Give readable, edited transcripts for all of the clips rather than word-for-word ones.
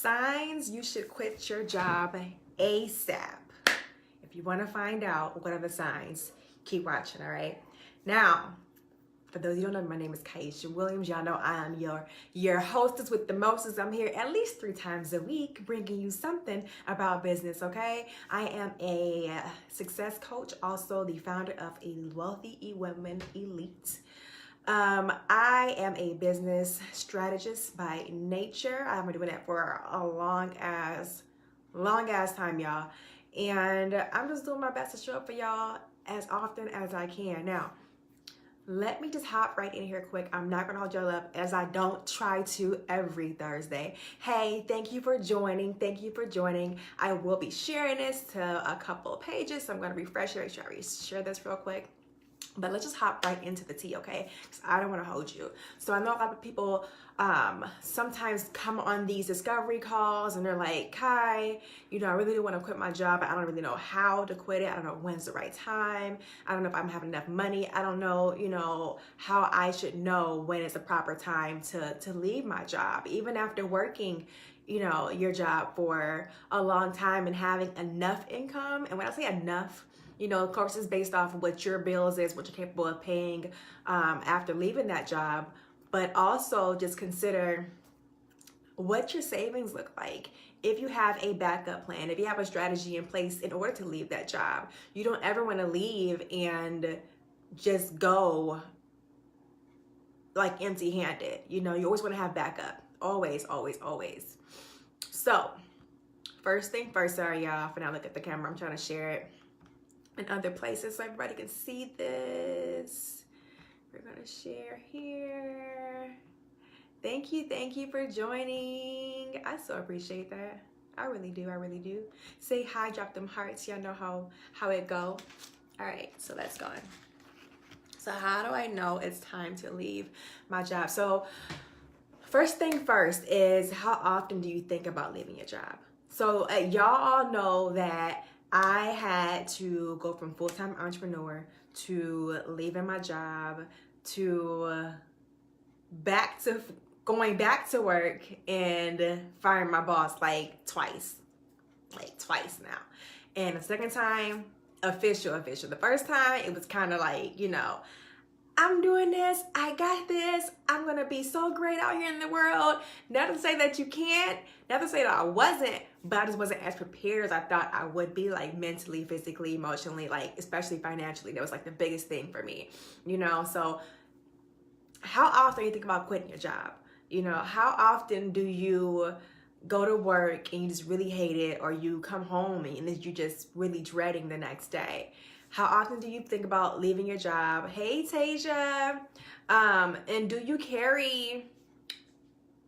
Signs you should quit your job ASAP. If you want to find out what are the signs, keep watching, all right? Now, for those who don't know, my name is Kaisha Williams. Y'all know I am your hostess with the mostest. I'm here at least 3 times a week bringing you something about business, okay? I am a success coach, also the founder of a Wealthy Women Elite. I am a business strategist by nature. I've been doing that for a long ass time, y'all. And I'm just doing my best to show up for y'all as often as I can. Now, let me just hop right in here quick. I'm not gonna hold y'all up as I don't try to every Thursday. Hey, thank you for joining. Thank you for joining. I will be sharing this to a couple of pages, so I'm gonna refresh it, make sure I share this real quick. But let's just hop right into the tea, okay? Because I don't want to hold you. So I know a lot of people sometimes come on these discovery calls and they're like, Kai, I really do want to quit my job, but I don't really know how to quit it. I don't know when's the right time. I don't know if I'm having enough money. I don't know, how I should know when it's the proper time to leave my job. Even after working, your job for a long time and having enough income. And when I say enough, of course, it's based off of what your bills is, what you're capable of paying after leaving that job, but also just consider what your savings look like. If you have a backup plan, if you have a strategy in place in order to leave that job, you don't ever want to leave and just go like empty-handed. You always want to have backup. Always, always, always. So, first thing first, sorry y'all for not looking at the camera. I'm trying to share it in other places so everybody can see this. We're gonna share here. Thank you for joining. I so appreciate that. I really do. Say hi, drop them hearts. Y'all know how it go. All right, so let's go. So how do I know it's time to leave my job? So first thing first is, how often do you think about leaving your job? So y'all all know that I had to go from full-time entrepreneur to leaving my job to going back to work and firing my boss like twice now. And the second time, official. The first time, it was kind of like, I'm doing this, I got this, I'm gonna be so great out here in the world. Not to say that you can't, not to say that I wasn't, but I just wasn't as prepared as I thought I would be, like mentally, physically, emotionally, like especially financially. That was like the biggest thing for me, So how often do you think about quitting your job? How often do you go to work and you just really hate it, or you come home and you're just really dreading the next day? How often do you think about leaving your job? Hey, Tasia. And do you carry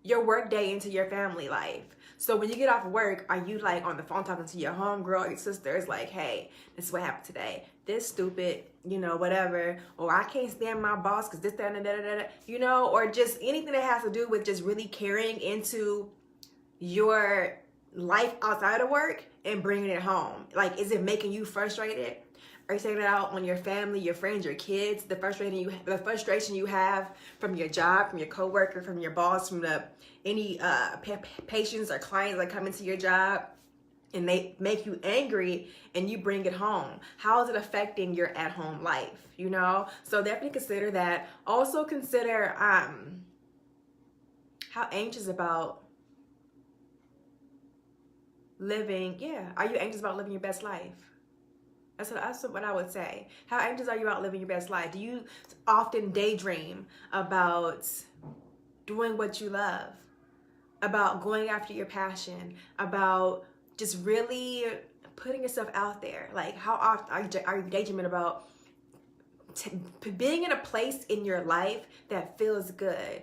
your work day into your family life? So when you get off work, are you like on the phone talking to your homegirl or your sisters like, hey, this is what happened today. This stupid, whatever. Or I can't stand my boss because this, that, and da, or just anything that has to do with just really carrying into your life outside of work and bringing it home. Like, is it making you frustrated? Are you taking it out on your family, your friends, your kids? The frustration you have from your job, from your coworker, from your boss, from any patients or clients that come into your job, and they make you angry, and you bring it home. How is it affecting your at-home life? So definitely consider that. Also consider how anxious about living. Yeah, are you anxious about living your best life? That's what I would say. How anxious are you about living your best life? Do you often daydream about doing what you love, about going after your passion, about just really putting yourself out there? Like, how often are you daydreaming about being in a place in your life that feels good,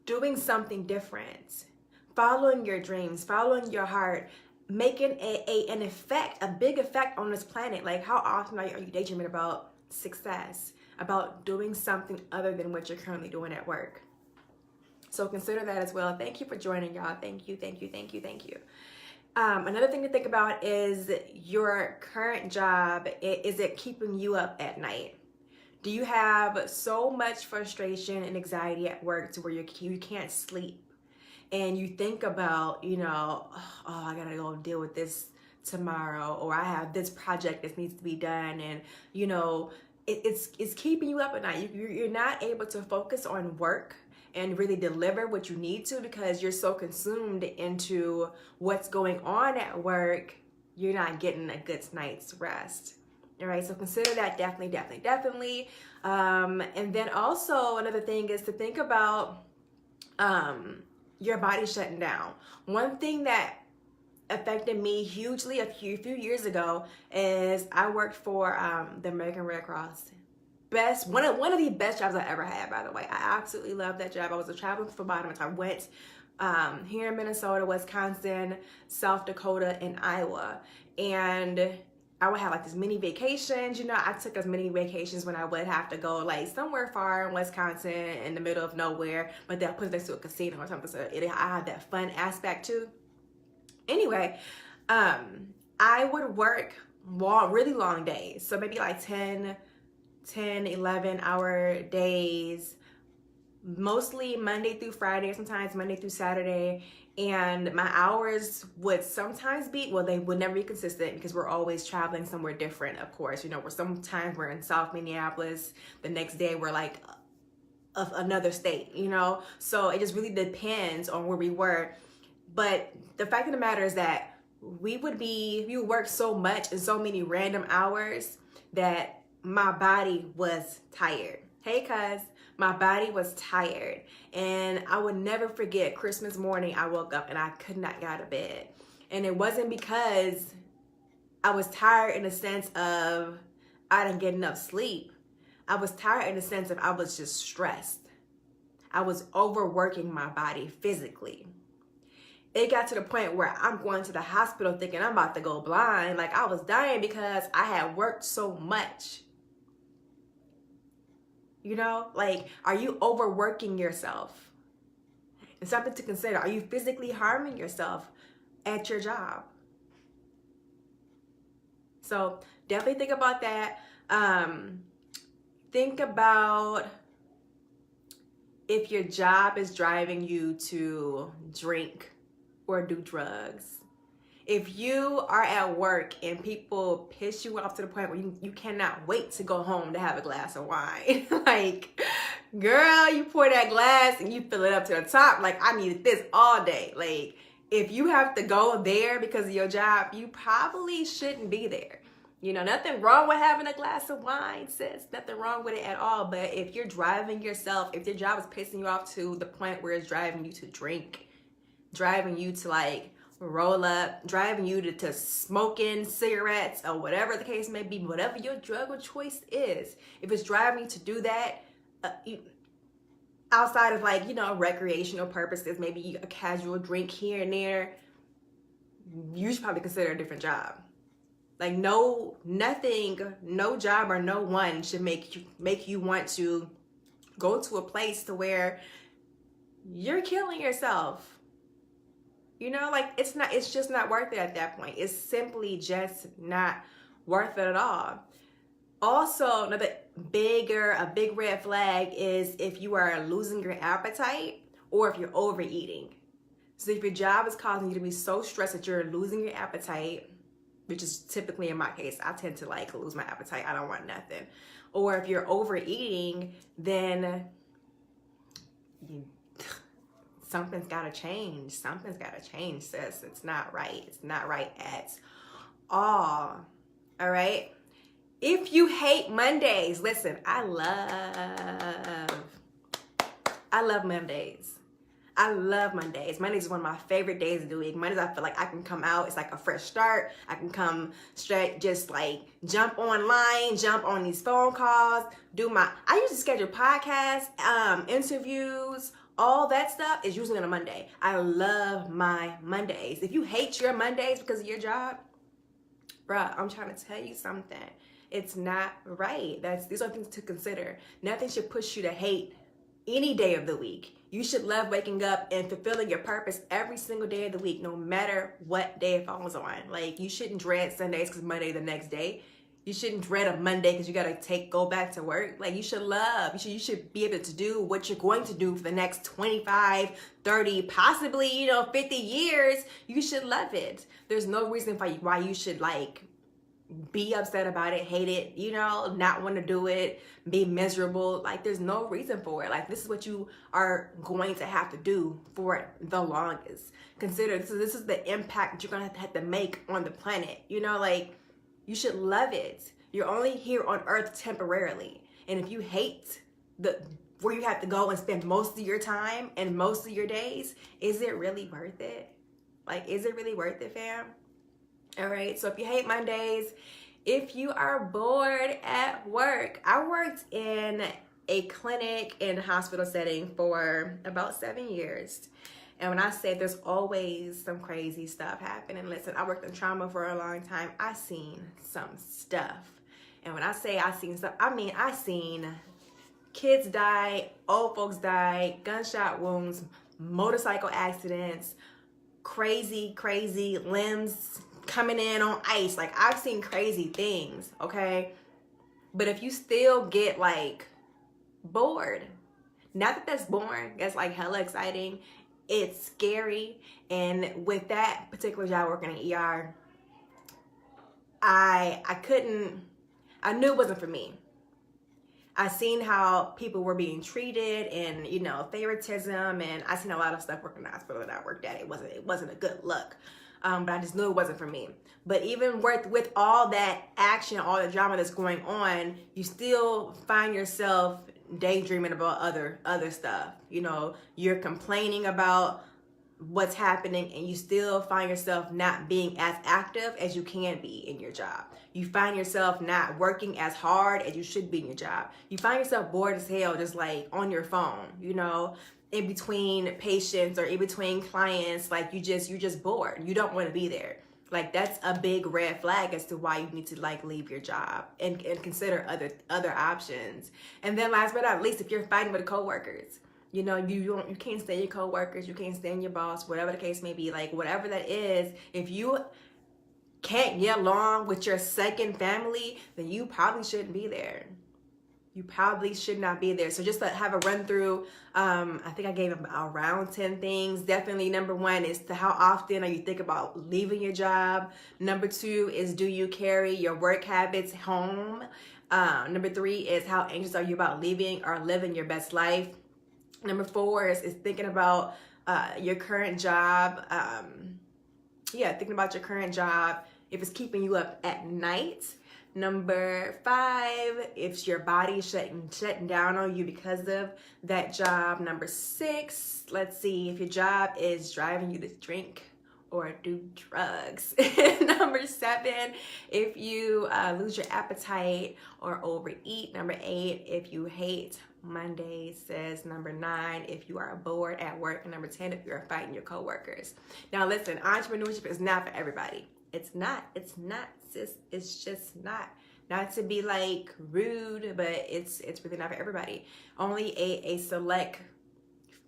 doing something different, following your dreams, following your heart, making a big effect on this planet? Like, how often are you daydreaming about success, about doing something other than what you're currently doing at work? So consider that as well. Thank you for joining, y'all. Thank you. Another thing to think about is your current job. Is it keeping you up at night? Do you have so much frustration and anxiety at work to where you can't sleep? and you think about, oh, I gotta go deal with this tomorrow, or I have this project that needs to be done, and it's keeping you up at night. You're not able to focus on work and really deliver what you need to, because you're so consumed into what's going on at work. You're not getting a good night's rest. All right, so consider that definitely. And then also another thing is to think about your body shutting down. One thing that affected me hugely a few years ago is I worked for the American Red Cross. One of the best jobs I ever had, by the way. I absolutely loved that job. I was a traveling phlebotomist. I went here in Minnesota, Wisconsin, South Dakota, and Iowa. And I would have like these mini vacations. I took as many vacations when I would have to go like somewhere far in Wisconsin in the middle of nowhere, but they'll put us next to a casino or something. So I had that fun aspect too. Anyway, I would work really long days. So maybe like 10, 11 hour days, mostly Monday through Friday, sometimes Monday through Saturday. And my hours would sometimes be, well, they would never be consistent because we're always traveling somewhere different, of course. Sometimes we're in South Minneapolis, the next day we're like of another state, So it just really depends on where we were. But the fact of the matter is that we would work so much and so many random hours that my body was tired. Hey, cuz, my body was tired. And I would never forget Christmas morning, I woke up and I could not get out of bed. And it wasn't because I was tired in the sense of I didn't get enough sleep. I was tired in the sense of I was just stressed. I was overworking my body physically. It got to the point where I'm going to the hospital thinking I'm about to go blind. Like I was dying because I had worked so much. Like, are you overworking yourself? And something to consider. Are you physically harming yourself at your job? So definitely think about that. Think about if your job is driving you to drink or do drugs. If you are at work and people piss you off to the point where you cannot wait to go home to have a glass of wine, like, girl, you pour that glass and you fill it up to the top, like, I needed this all day. Like, if you have to go there because of your job, you probably shouldn't be there. Nothing wrong with having a glass of wine, sis. Nothing wrong with it at all. But if you're driving yourself, if your job is pissing you off to the point where it's driving you to drink, driving you to like roll up, driving you to smoking cigarettes or whatever the case may be, whatever your drug of choice is, if it's driving you to do that, outside of like, recreational purposes, maybe a casual drink here and there, you should probably consider a different job. Like no job or no one should make you want to go to a place to where you're killing yourself. Like it's just not worth it at that point. It's simply just not worth it at all. Also, a big red flag is if you are losing your appetite or if you're overeating. So if your job is causing you to be so stressed that you're losing your appetite, which is typically in my case, I tend to like lose my appetite. I don't want nothing. Or if you're overeating, then something's got to change. Something's got to change, sis. It's not right. It's not right at all. All right? If you hate Mondays, listen, I love Mondays. I love Mondays. Mondays is one of my favorite days of the week. Mondays, I feel like I can come out. It's like a fresh start. I can come straight, just like jump online, jump on these phone calls, I usually schedule podcasts, interviews, all that stuff is usually on a Monday. I love my Mondays. If you hate your Mondays because of your job, bruh, I'm trying to tell you something. It's not right. These are things to consider. Nothing should push you to hate any day of the week. You should love waking up and fulfilling your purpose every single day of the week, no matter what day it falls on. Like, you shouldn't dread Sundays because Monday the next day. You shouldn't dread a Monday because you gotta go back to work. Like, you should be able to do what you're going to do for the next 25, 30, possibly, 50 years. You should love it. There's no reason why you should like be upset about it, hate it, not want to do it, be miserable. Like, there's no reason for it. Like, this is what you are going to have to do for the longest. Consider this is the impact that you're gonna have to make on the planet. Like, you should love it. You're only here on earth temporarily. And if you hate where you have to go and spend most of your time and most of your days, is it really worth it? Like, is it really worth it, fam? All right, so if you hate Mondays, if you are bored at work, I worked in a clinic and hospital setting for about 7 years. And when I say there's always some crazy stuff happening, listen, I worked in trauma for a long time. I seen some stuff. And when I say I seen stuff, I mean I seen kids die, old folks die, gunshot wounds, motorcycle accidents, crazy limbs coming in on ice. Like, I've seen crazy things, okay? But if you still get like bored, not that that's boring, that's like hella exciting, it's scary. And with that particular job working in ER, I knew it wasn't for me. I seen how people were being treated and, favoritism, and I seen a lot of stuff working in the hospital that I worked at. It wasn't a good look. But I just knew it wasn't for me. But even with all that action, all the drama that's going on, you still find yourself daydreaming about other stuff. You're complaining about what's happening, and you still find yourself not being as active as you can be in your job. You find yourself not working as hard as you should be in your job. You find yourself bored as hell, just like on your phone, in between patients or in between clients. Like, you're just bored. You don't want to be there. Like, that's a big red flag as to why you need to like leave your job and consider other options. And then last but not least, if you're fighting with coworkers, you can't stand your coworkers, you can't stand your boss, whatever the case may be, like whatever that is, if you can't get along with your second family, then you probably shouldn't be there. You probably should not be there. So just to have a run through, I think I gave them around 10 things. Definitely number 1 is how often are you thinking about leaving your job? Number 2 is, do you carry your work habits home? Number 3 is, how anxious are you about leaving or living your best life? Number 4 is thinking about your current job. Thinking about your current job, if it's keeping you up at night. Number 5, if your body's shutting down on you because of that job. Number 6, let's see, if your job is driving you to drink or do drugs. Number 7, if you lose your appetite or overeat. Number 8, if you hate Mondays. Says number 9, if you are bored at work. And number 10, if you're fighting your coworkers. Now listen, entrepreneurship is not for everybody. It's not, sis. It's just not. Not to be like rude, but it's really not for everybody. Only a select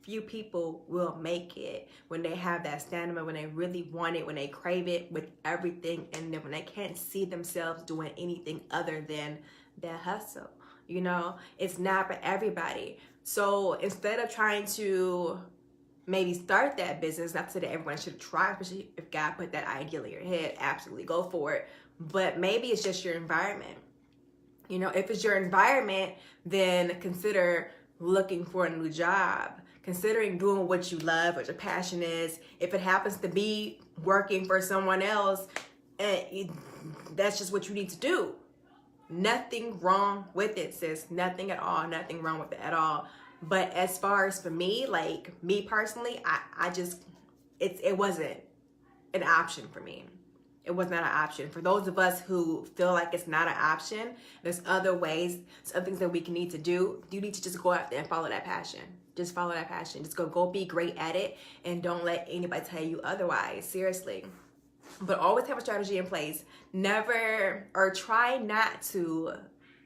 few people will make it when they have that stamina, when they really want it, when they crave it with everything, and then when they can't see themselves doing anything other than their hustle. It's not for everybody. So instead of trying to maybe start that business, not to say that everyone should try, especially if God put that idea in your head, absolutely go for it. But maybe it's just your environment. If it's your environment, then consider looking for a new job, considering doing what you love, what your passion is. If it happens to be working for someone else, that's just what you need to do. Nothing wrong with it, sis. Nothing at all. Nothing wrong with it at all. But as far as for me, like me personally, it wasn't an option for me. It was not an option. For those of us who feel like it's not an option, there's other ways, some things that we can need to do. You need to just go out there and follow that passion. Just follow that passion. Just go be great at it, and don't let anybody tell you otherwise. Seriously. But always have a strategy in place. Never, or try not to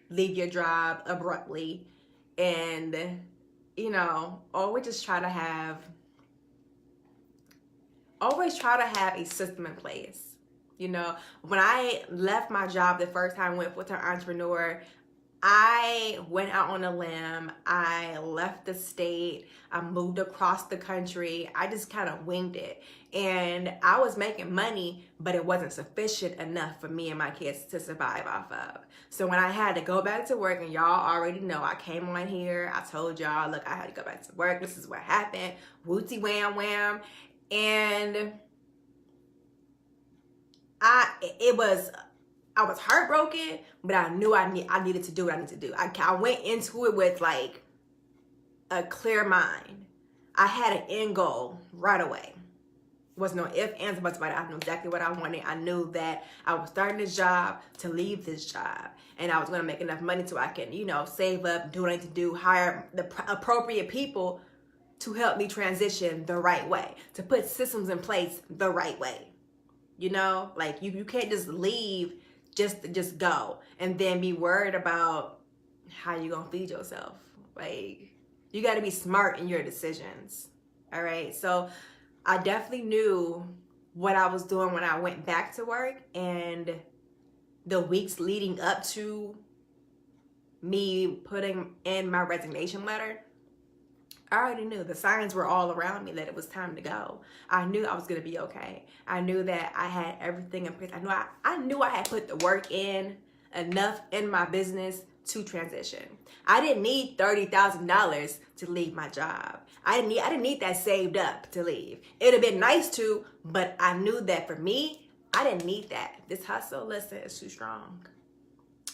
leave your job abruptly, and always just try to have a system in place. You know, when I left my job the first time, went with an entrepreneur, I went out on a limb. I left the state. I moved across the country. I just kind of winged it. And I was making money, but it wasn't sufficient enough for me and my kids to survive off of. So when I had to go back to work, and y'all already know, I came on here, I told y'all, look, I had to go back to work. This is what happened. Wooty wham wham. And I was heartbroken, but I knew I needed to do what I needed to do. I went into it with like a clear mind. I had an end goal right away. Was no ifs, ands, or buts about it. I knew exactly what I wanted. I knew that I was starting this job to leave this job, and I was going to make enough money so I can, you know, save up, do what I need to do, hire the appropriate people to help me transition the right way, to put systems in place the right way. You know, like you can't just leave just go and then be worried about how you gonna feed yourself. Like, you got to be smart in your decisions. All right, so I definitely knew what I was doing when I went back to work, and the weeks leading up to me putting in my resignation letter, I already knew. The signs were all around me that it was time to go. I knew I was going to be okay. I knew that I had everything in place. I knew I had put the work in enough in my business to transition. I didn't need $30,000 to leave my job. I didn't need that saved up to leave. It'd have been nice to, but I knew that for me, I didn't need that. This hustle, listen, is too strong.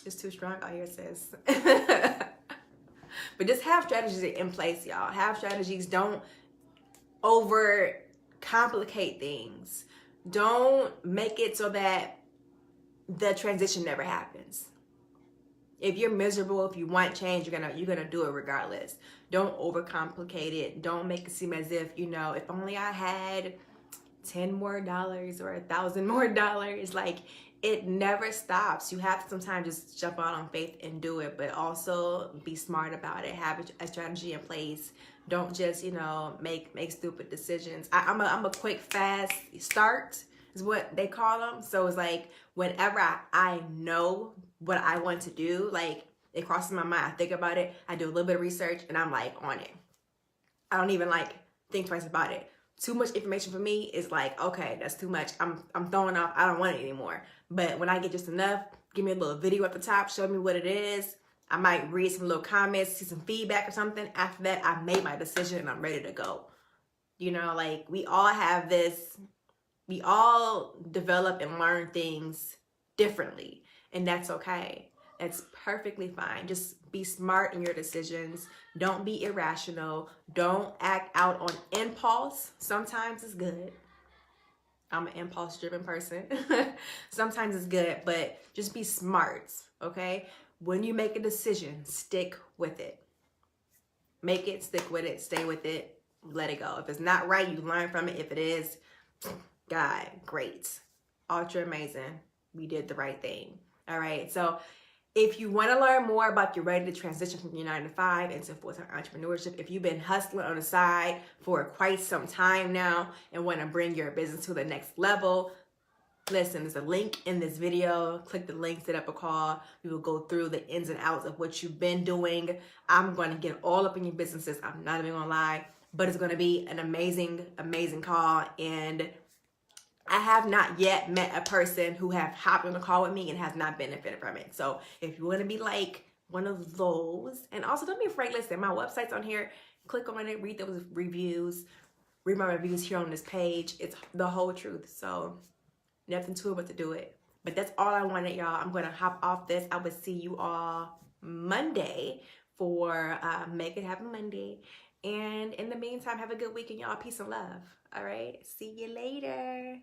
It's too strong out here, sis. But just have strategies in place, y'all. Have strategies. Don't over complicate things. Don't make it so that the transition never happens. If you're miserable, if you want change, you're gonna do it regardless. Don't overcomplicate it. Don't make it seem as if, you know, if only I had $10 more or $1,000 more. Like, it never stops. You have to sometimes just jump out on faith and do it, but also be smart about it. Have a strategy in place. Don't just, you know, make stupid decisions. I'm a quick, fast start is what they call them. So it's like whenever I know what I want to do, like it crosses my mind, I think about it, I do a little bit of research, and I'm like on it. I don't even like think twice about it. Too much information for me is like, okay, that's too much. I'm throwing off. I don't want it anymore. But when I get just enough, give me a little video at the top, show me what it is. I might read some little comments, see some feedback or something. After that, I made my decision and I'm ready to go. You know, like we all have this, we all develop and learn things differently, and that's okay. It's perfectly fine. Just be smart in your decisions. Don't be irrational. Don't act out on impulse. Sometimes it's good. I'm an impulse-driven person. Sometimes it's good, but just be smart, okay? When you make a decision, stick with it. Make it, stick with it, stay with it, let it go. If it's not right, you learn from it. If it is, God, great. Ultra amazing. We did the right thing. All right, so if you want to learn more about you're ready to transition from your 9-to-5 into full-time entrepreneurship, if you've been hustling on the side for quite some time now and want to bring your business to the next level, listen, there's a link in this video. Click the link, set up a call. We will go through the ins and outs of what you've been doing. I'm going to get all up in your businesses. I'm not even going to lie, but it's going to be an amazing, amazing call. And I have not yet met a person who have hopped on a call with me and has not benefited from it. So if you want to be like one of those, and also don't be afraid, listen, my website's on here. Click on it, read those reviews, read my reviews here on this page. It's the whole truth. So nothing to it but to do it. But that's all I wanted, y'all. I'm going to hop off this. I will see you all Monday for Make It Happen Monday. And in the meantime, have a good weekend, y'all. Peace and love. All right. See you later.